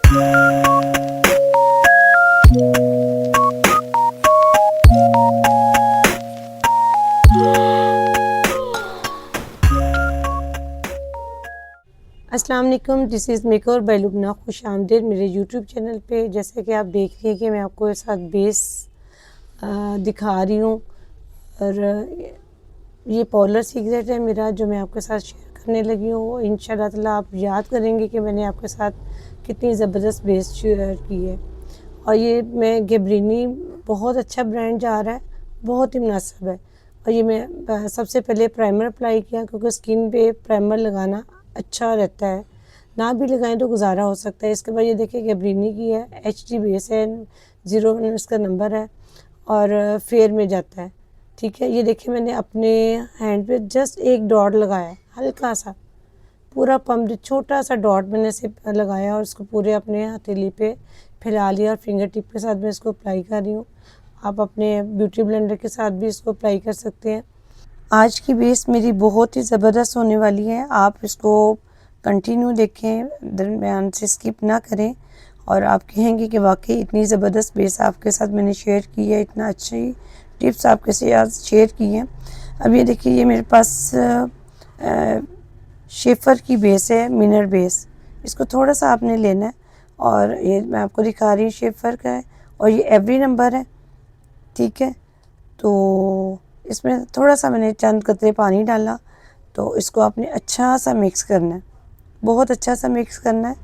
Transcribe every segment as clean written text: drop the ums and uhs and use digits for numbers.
अस्सलाम वालेकुम, this is makeover by Lubna. खुश आमदीद मेरे यूट्यूब चैनल पे। जैसे कि आप देख रही हैं कि मैं आपको साथ बेस दिखा रही हूँ और ये पार्लर सीक्रेट है मेरा जो मैं आपके साथ शेयर करने लगी हूँ। इंशाल्लाह ताला आप याद करेंगे कि मैंने आपके साथ कितनी ज़बरदस्त बेस शेयर की है। और ये मैं गैब्रिनी बहुत अच्छा ब्रांड जा रहा है, बहुत ही मुनासिब है। और ये मैं सबसे पहले प्राइमर अप्लाई किया क्योंकि स्किन पे प्राइमर लगाना अच्छा रहता है, ना भी लगाएं तो गुजारा हो सकता है। इसके बाद ये देखिए गैब्रिनी की है, HD बेस है, 01 इसका नंबर है और फेयर में जाता है। ठीक है, ये देखिए मैंने अपने हैंड पे जस्ट एक डॉट लगाया है, हल्का सा, पूरा पम्प छोटा सा डॉट मैंने से लगाया और उसको पूरे अपने हथेली पे फैला लिया और फिंगर टिप के साथ मैं इसको अप्लाई कर रही हूँ। आप अपने ब्यूटी ब्लेंडर के साथ भी इसको अप्लाई कर सकते हैं। आज की बेस मेरी बहुत ही ज़बरदस्त होने वाली है, आप इसको कंटिन्यू देखें, दरमियान से स्किप ना करें और आप कहेंगे कि वाकई इतनी ज़बरदस्त बेस आपके साथ मैंने शेयर की है, इतना अच्छी टिप्स आपके साथ शेयर की हैं। अब ये देखिए ये मेरे पास शेफर की बेस है, मिनर बेस। इसको थोड़ा सा आपने लेना है और ये मैं आपको दिखा रही हूँ शेफर का है और ये एवरी नंबर है। ठीक है, तो इसमें थोड़ा सा मैंने चंद कतरे पानी डाला, तो इसको आपने अच्छा सा मिक्स करना है, बहुत अच्छा सा मिक्स करना है।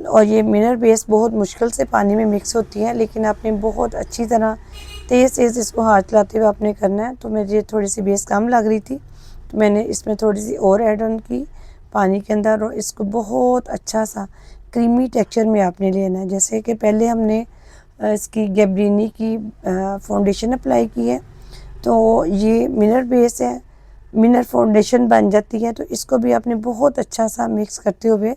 और ये मिनर बेस बहुत मुश्किल से पानी में मिक्स होती है, लेकिन आपने बहुत अच्छी तरह तेज़ तेज़ इसको हाथ चलाते हुए आपने करना है। तो मुझे थोड़ी सी बेस कम लग रही थी तो मैंने इसमें थोड़ी सी और ऐड ऑन की पानी के अंदर और इसको बहुत अच्छा सा क्रीमी टेक्सचर में आपने लेना है। जैसे कि पहले हमने इसकी गैब्रिनी की फाउंडेशन अप्लाई की है, तो ये मिनर बेस है, मिनर फाउंडेशन बन जाती है। तो इसको भी आपने बहुत अच्छा सा मिक्स करते हुए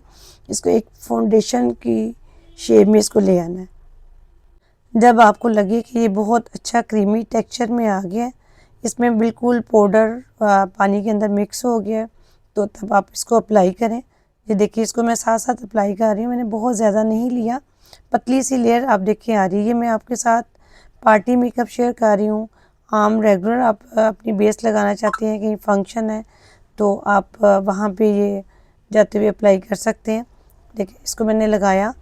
इसको एक फाउंडेशन की शेप में इसको ले आना है। जब आपको लगे कि ये बहुत अच्छा क्रीमी टेक्सचर में आ गया है, इसमें बिल्कुल पाउडर पानी के अंदर मिक्स हो गया है, तो तब आप इसको अप्लाई करें। ये देखिए इसको मैं साथ साथ अप्लाई कर रही हूँ, मैंने बहुत ज़्यादा नहीं लिया, पतली सी लेयर आप देखिए आ रही है। ये मैं आपके साथ पार्टी मेकअप शेयर कर रही हूँ। आम रेगुलर आप अपनी बेस लगाना चाहते हैं, कहीं फंक्शन है तो आप वहाँ पे ये जाते हुए अप्लाई कर सकते हैं। देखिए इसको मैंने लगाया,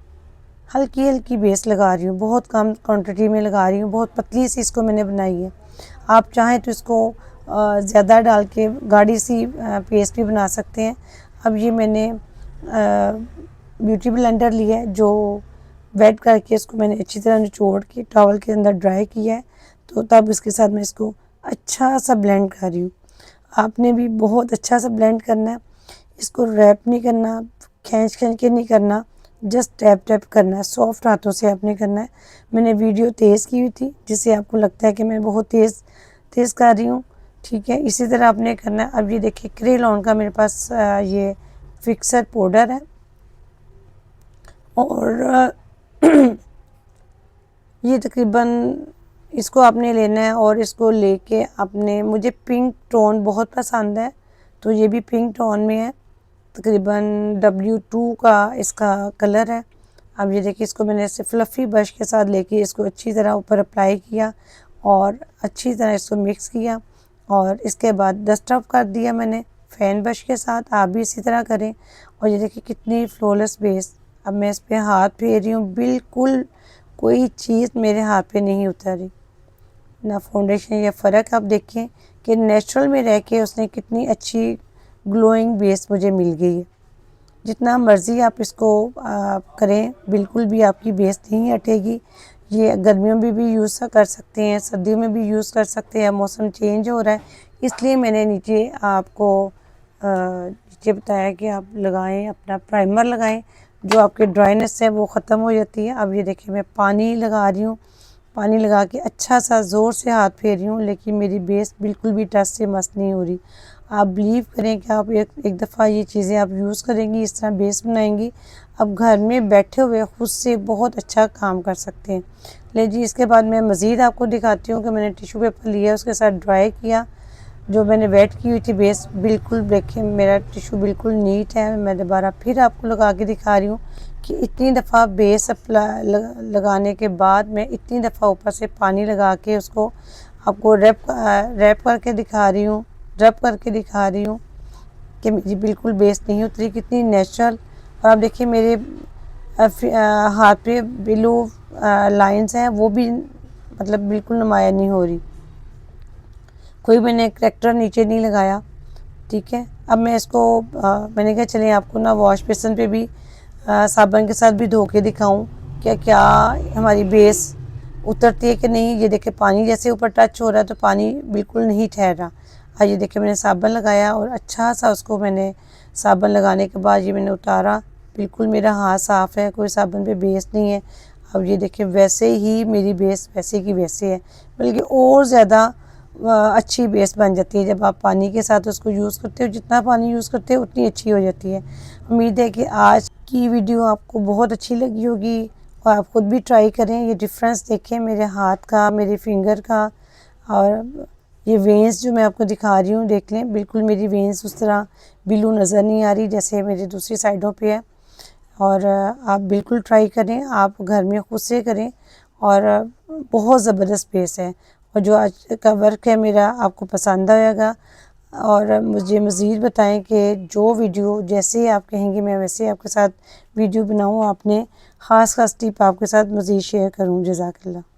हल्की हल्की बेस लगा रही हूँ, बहुत कम क्वांटिटी में लगा रही हूँ, बहुत पतली सी इसको मैंने बनाई है। आप चाहें तो इसको ज़्यादा डाल के गाढ़ी सी पेस्ट भी बना सकते हैं। अब ये मैंने ब्यूटी ब्लेंडर लिया है जो वेट करके इसको मैंने अच्छी तरह निचोड़ के टॉवल के अंदर ड्राई किया है, तो तब इसके साथ मैं इसको अच्छा सा ब्लेंड कर रही हूँ। आपने भी बहुत अच्छा सा ब्लेंड करना है, इसको रैप नहीं करना, खींच खींच के नहीं करना, जस्ट टैप टैप करना है, सॉफ्ट हाथों से आपने करना है। मैंने वीडियो तेज़ की हुई थी जिससे आपको लगता है कि मैं बहुत तेज़ तेज़ कर रही हूँ। ठीक है, इसी तरह आपने करना है। अब ये देखिए क्रेलॉन का मेरे पास ये फिक्सर पाउडर है और ये तकरीबन इसको आपने लेना है और इसको लेके आपने, मुझे पिंक टोन बहुत पसंद है तो ये भी पिंक टोन में है, तकरीबन W2 का इसका कलर है। अब ये देखिए इसको मैंने ऐसे फ्लफ़ी ब्रश के साथ लेके इसको अच्छी तरह ऊपर अप्लाई किया और अच्छी तरह इसको मिक्स किया और इसके बाद डस्ट ऑफ कर दिया मैंने फ़ैन ब्रश के साथ। आप भी इसी तरह करें। और ये देखिए कितनी फ्लॉलेस बेस। अब मैं इस पर हाथ फेर रही हूँ, बिल्कुल कोई चीज़ मेरे हाथ पे नहीं उतरी, ना फाउंडेशन या फ़र्क। आप देखें कि नेचुरल में रह के उसने कितनी अच्छी ग्लोइंग बेस मुझे मिल गई है। जितना मर्ज़ी आप इसको करें, बिल्कुल भी आपकी बेस नहीं हटेगी। ये गर्मियों में भी यूज़ कर सकते हैं, सर्दियों में भी यूज़ कर सकते हैं। मौसम चेंज हो रहा है इसलिए मैंने नीचे आपको नीचे बताया कि आप लगाएं, अपना प्राइमर लगाएं, जो आपके ड्राइनेस है वो ख़त्म हो जाती है। अब ये देखिए मैं पानी लगा रही हूँ, पानी लगा के अच्छा सा ज़ोर से हाथ फेर रही हूँ, लेकिन मेरी बेस बिल्कुल भी टच से मस नहीं हो रही। आप बिलीव करें कि आप एक दफ़ा ये चीज़ें आप यूज़ करेंगी, इस तरह बेस बनाएंगी, अब घर में बैठे हुए खुद से बहुत अच्छा काम कर सकते हैं। ले जी, इसके बाद मैं मज़ीद आपको दिखाती हूँ कि मैंने टिश्यू पेपर लिया, उसके साथ ड्राई किया, जो मैंने वेट की हुई थी बेस, बिल्कुल देखिए मेरा टिशू बिल्कुल नीट है। मैं दोबारा फिर आपको लगा के दिखा रही हूँ कि इतनी दफ़ा बेस लगाने के बाद मैं इतनी दफ़ा ऊपर से पानी लगा के उसको आपको रैप करके दिखा रही हूँ, रब करके दिखा रही हूँ कि मेरी बिल्कुल बेस नहीं उतरी, कितनी नेचुरल। और आप देखिए मेरे हाथ पे ब्लू लाइंस हैं, वो भी मतलब बिल्कुल नुमाया नहीं हो रही, कोई मैंने करेक्टर नीचे नहीं लगाया। ठीक है, अब मैं इसको मैंने कहा चलिए आपको ना वॉश बेसन पे भी साबुन के साथ भी धो के दिखाऊं क्या क्या हमारी बेस उतरती है कि नहीं। ये देखिए पानी जैसे ऊपर टच हो रहा है तो पानी बिल्कुल नहीं ठहर रहा। ये देखिए मैंने साबुन लगाया और अच्छा सा उसको मैंने साबुन लगाने के बाद ये मैंने उतारा, बिल्कुल मेरा हाथ साफ़ है, कोई साबुन पे बेस नहीं है। अब ये देखिए वैसे ही मेरी बेस वैसे की वैसे है, बल्कि और ज़्यादा अच्छी बेस बन जाती है जब आप पानी के साथ उसको यूज़ करते हो। जितना पानी यूज़ करते हो उतनी अच्छी हो जाती है। उम्मीद है कि आज की वीडियो आपको बहुत अच्छी लगी होगी और आप खुद भी ट्राई करें। ये डिफरेंस देखें मेरे हाथ का, मेरे फिंगर का, और ये वेंस जो मैं आपको दिखा रही हूँ देख लें, बिल्कुल मेरी वेंस उस तरह ब्लू नज़र नहीं आ रही जैसे मेरी दूसरी साइडों पे है। और आप बिल्कुल ट्राई करें, आप घर में खुद से करें और बहुत ज़बरदस्त बेस है। और जो आज का वर्क है मेरा आपको पसंद आएगा। और मुझे मज़ीद बताएं कि जो वीडियो जैसे आप कहेंगे मैं वैसे आपके साथ वीडियो बनाऊं, आपने ख़ास टिप आपके साथ मज़ीद शेयर करूं। जज़ाकल्लाह।